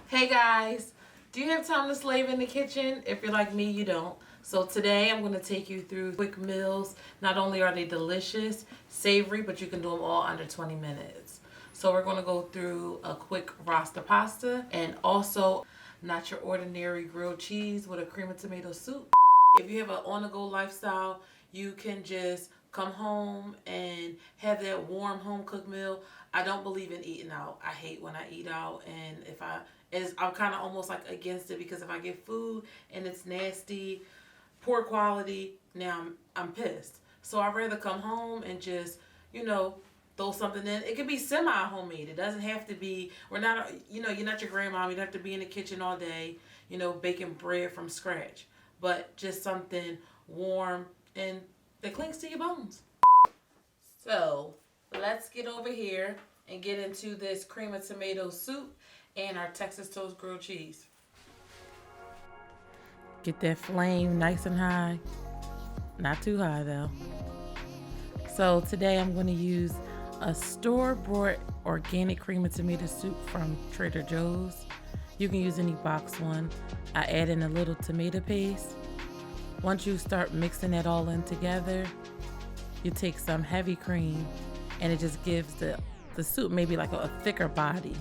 Hey guys, do you have time to slave in the kitchen? If you're like me, you don't. So today I'm going to take you through quick meals. Not only are they delicious, savory, but you can do them all under 20 minutes. So we're going to go through a quick Rasta Pasta and also not your ordinary grilled cheese with a cream of tomato soup. If you have an on-the-go lifestyle, you can just come home and have that warm home-cooked meal. I don't believe in eating out. I hate when I eat out, and I'm kind of almost like against it, because if I get food and it's nasty, poor quality, now I'm pissed. So I'd rather come home and just, throw something in. It could be semi-homemade. It doesn't have to be, you're not your grandma. You don't have to be in the kitchen all day, baking bread from scratch. But just something warm and that clings to your bones. So let's get over here and get into this cream of tomato soup and our Texas toast grilled cheese. Get that flame nice and high. Not too high though. So today I'm going to use a store-bought organic cream of tomato soup from Trader Joe's. You can use any box one. I add in a little tomato paste. Once you start mixing it all in together, you take some heavy cream and it just gives the soup maybe like a thicker body.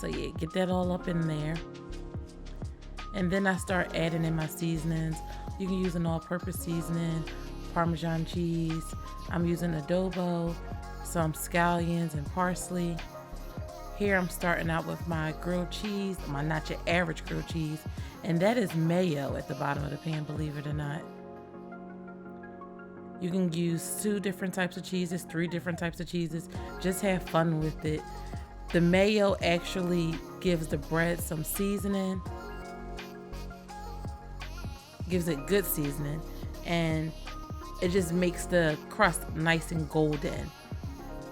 So yeah, get that all up in there. And then I start adding in my seasonings. You can use an all-purpose seasoning, Parmesan cheese. I'm using Adobo, some scallions and parsley. Here I'm starting out with my grilled cheese, my not your average grilled cheese, and that is mayo at the bottom of the pan, believe it or not. You can use 2 different types of cheeses, 3 different types of cheeses. Just have fun with it. The mayo actually gives the bread some seasoning, gives it good seasoning, and it just makes the crust nice and golden.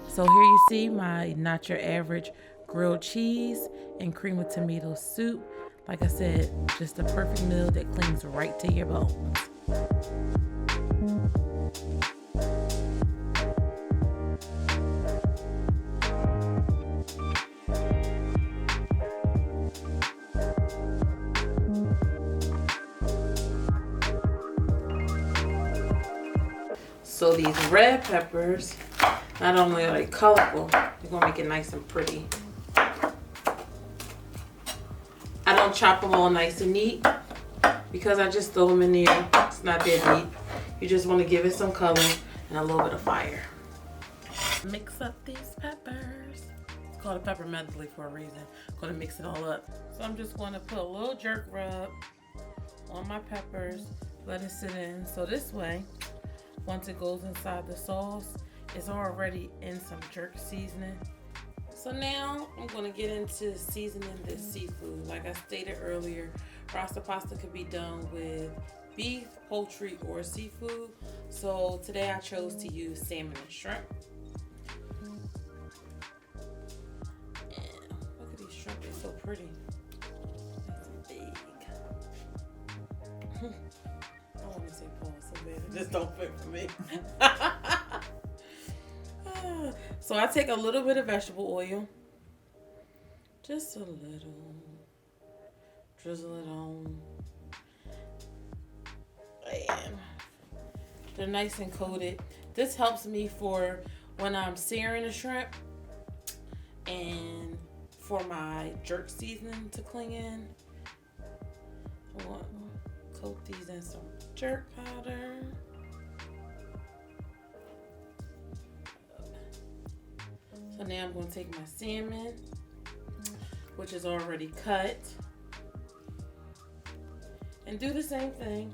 So here you see my not your average grilled cheese and cream of tomato soup. Like I said, just a perfect meal that clings right to your bones. So these red peppers, not only are they colorful, they're gonna make it nice and pretty. I don't chop them all nice and neat because I just throw them in there. It's not that deep. You just want to give it some color and a little bit of fire. Mix up these peppers. It's called a pepper medley for a reason. I'm gonna mix it all up. So I'm just going to put a little jerk rub on my peppers, let it sit in. So this way, once it goes inside the sauce, it's already in some jerk seasoning. So now I'm going to get into seasoning this seafood. Like I stated earlier, Rasta Pasta could be done with beef, poultry, or seafood. So today I chose to use salmon and shrimp. And look at these shrimp, they're so pretty. Nice and big. I want to say Paul so bad, it just don't fit for me. So I take a little bit of vegetable oil, just a little, drizzle it on, and they're nice and coated. This helps me for when I'm searing the shrimp and for my jerk seasoning to cling in. I want to coat these in some jerk powder. So now I'm going to take my salmon, which is already cut, and do the same thing.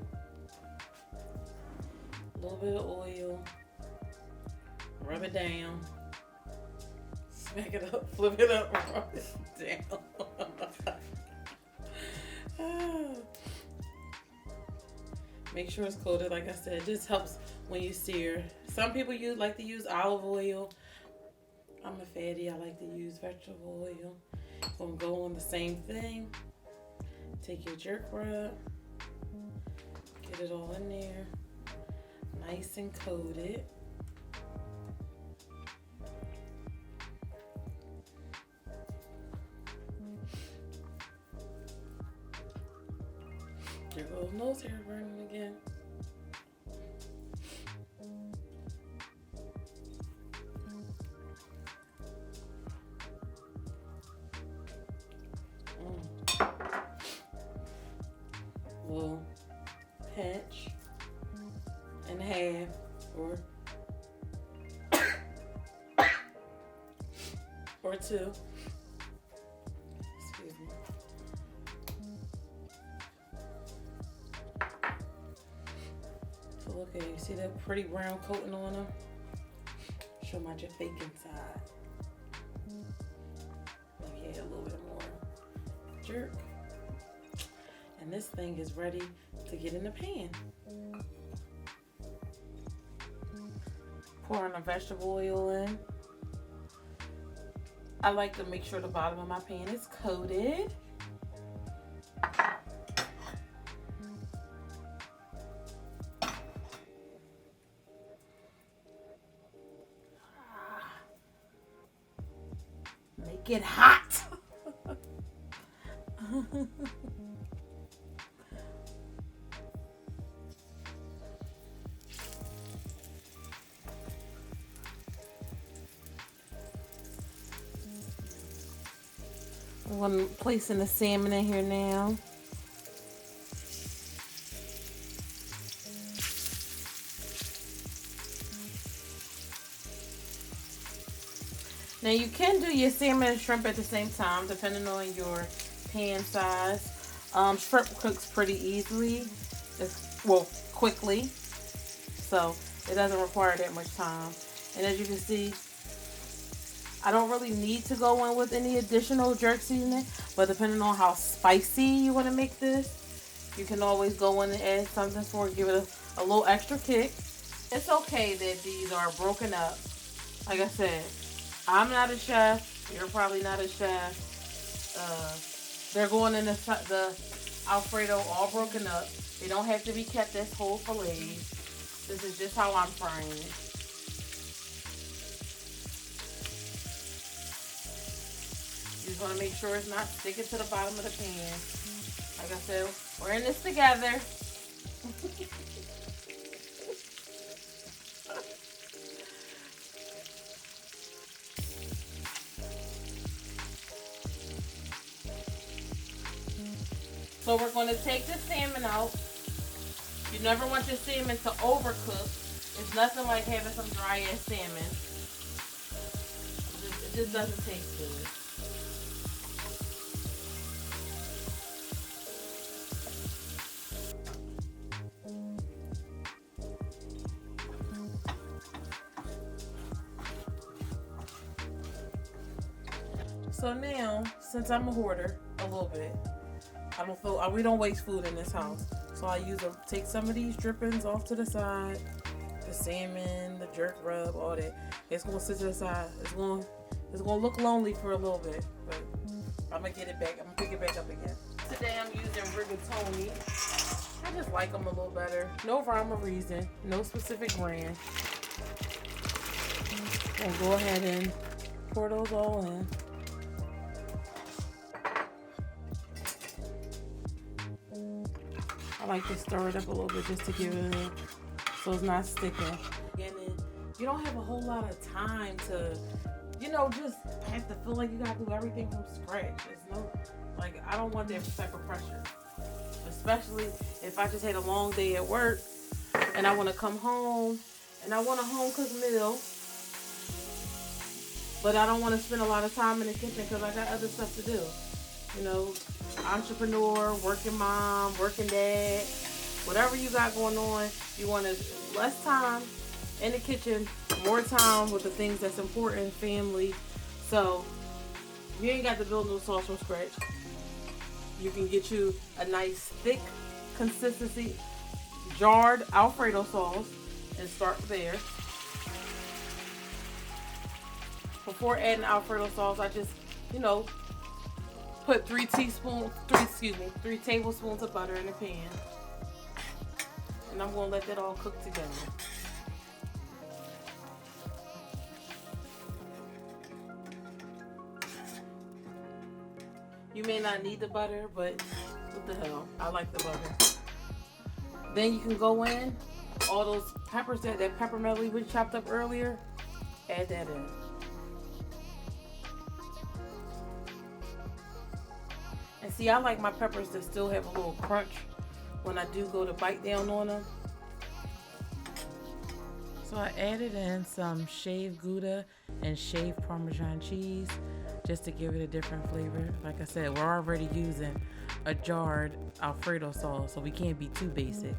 A little bit of oil, rub it down, smack it up, flip it up, rub it down. Make sure it's coated, like I said. This helps when you sear. Some people like to use olive oil. I'm a fatty, I like to use vegetable oil. Gonna go on the same thing. Take your jerk rub, get it all in there, nice and coated. There goes nose hair burning again. Little patch and half, or two. Excuse me. So look at it. You see that pretty brown coating on them? Show my fake inside. Maybe add a little bit more jerk. And this thing is ready to get in the pan. Pouring the vegetable oil in. I like to make sure the bottom of my pan is coated. Make it hot. I'm placing the salmon in here now. Now you can do your salmon and shrimp at the same time, depending on your pan size. Shrimp cooks pretty easily, quickly, so it doesn't require that much time. And as you can see, I don't really need to go in with any additional jerk seasoning, but depending on how spicy you want to make this, you can always go in and add something for it, give it a little extra kick. It's okay that these are broken up. Like I said, I'm not a chef. You're probably not a chef. They're going in the Alfredo all broken up. They don't have to be kept as whole fillets. This is just how I'm frying it. You just want to make sure it's not sticking to the bottom of the pan. Like I said, we're in this together. So we're going to take the salmon out. You never want your salmon to overcook. It's nothing like having some dry ass salmon. It just doesn't taste good. So now, since I'm a hoarder a little bit, we don't waste food in this house. So I take some of these drippings off to the side, the salmon, the jerk rub, all that. It's gonna sit to the side. It's gonna look lonely for a little bit, but I'm gonna get it back. I'm gonna pick it back up again. Today I'm using rigatoni. I just like them a little better. No rhyme or reason, no specific brand. And go ahead and pour those all in. I like to stir it up a little bit just to give it so it's not sticking. And then you don't have a whole lot of time to, just have to feel like you gotta do everything from scratch. I don't want that type of pressure. Especially if I just had a long day at work and I want to come home and I want a home cooked meal, but I don't want to spend a lot of time in the kitchen because I got other stuff to do. Entrepreneur, working mom, working dad, whatever you got going on, you want less time in the kitchen, more time with the things that's important, family. So you ain't got to build no sauce from scratch. You can get you a nice thick consistency jarred Alfredo sauce and start there. Before adding Alfredo sauce, I just, put 3 tablespoons of butter in the pan. And I'm going to let that all cook together. You may not need the butter, but what the hell? I like the butter. Then you can go in, all those peppers, that pepper medley we chopped up earlier, add that in. And see, I like my peppers to still have a little crunch when I do go to bite down on them. So I added in some shaved gouda and shaved Parmesan cheese just to give it a different flavor. Like I said, we're already using a jarred Alfredo sauce, so we can't be too basic.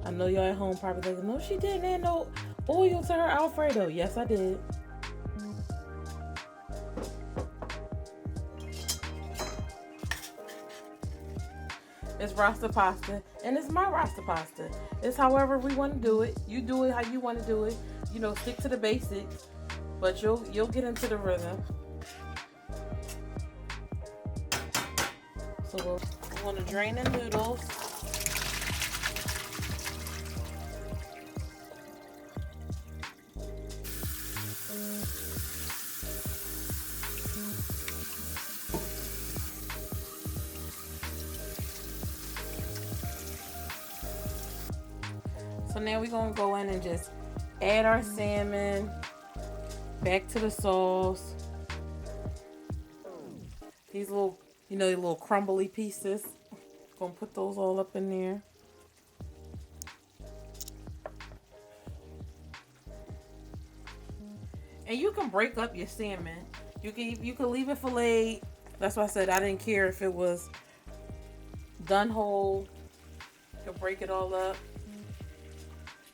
I know y'all at home probably thinking, no, she didn't add no oil to her Alfredo. Yes, I did. It's Rasta Pasta, and it's my Rasta Pasta. It's however we want to do it. You do it how you want to do it. You know, stick to the basics, but you'll get into the rhythm. So we're going to drain the noodles. So now we're going to go in and just add our salmon back to the sauce. These little, you know, the little crumbly pieces. Gonna put those all up in there. And you can break up your salmon. You can leave it filleted. That's why I said I didn't care if it was done whole. You can break it all up.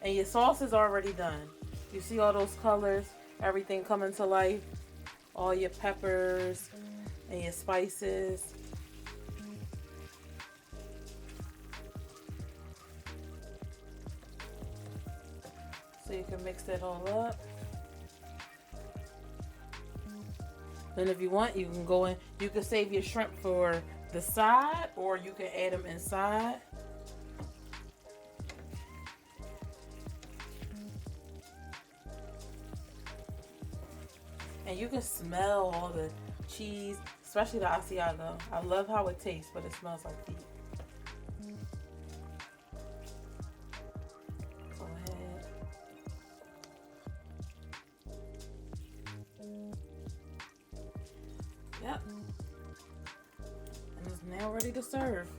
And your sauce is already done. You see all those colors, everything coming to life. All your peppers and your spices. So you can mix that all up. Then if you want, you can go in. You can save your shrimp for the side, or you can add them inside. And you can smell all the cheese, especially the Asiago. I love how it tastes, but it smells like feet. Go ahead. Yep. And it's now ready to serve.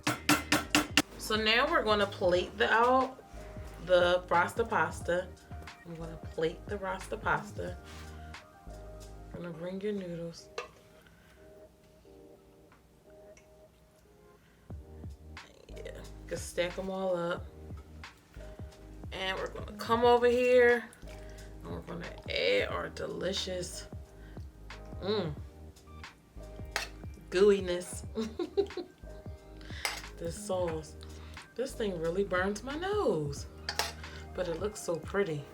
So now we're going to plate the Rasta Pasta. I'm going to plate the Rasta Pasta. I'm gonna bring your noodles. Yeah, just stack them all up. And we're gonna come over here and we're gonna add our delicious gooiness. This sauce. This thing really burns my nose, but it looks so pretty.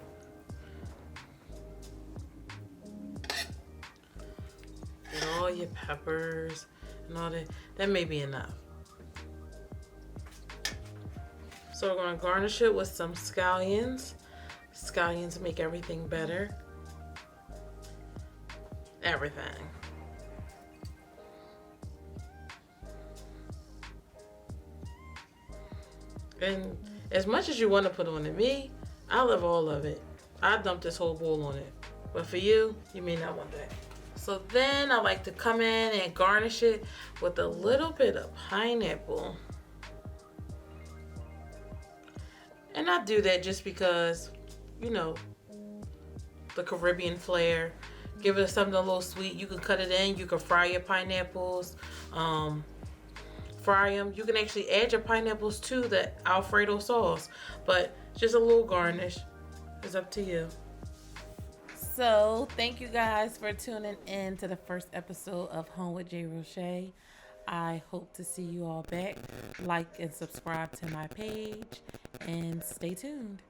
All your peppers and all that. That may be enough. So we're going to garnish it with some scallions. Scallions make everything better. Everything. And as much as you want to put on it, me, I love all of it. I dumped this whole bowl on it. But for you, you may not want that. So then I like to come in and garnish it with a little bit of pineapple. And I do that just because, you know, the Caribbean flair. Give it something a little sweet. You can cut it in. You can fry your pineapples. Fry them. You can actually add your pineapples to the Alfredo sauce. But just a little garnish. It's up to you. So, thank you guys for tuning in to the first episode of Home with JAE ROCHE. I hope to see you all back. Like and subscribe to my page and stay tuned.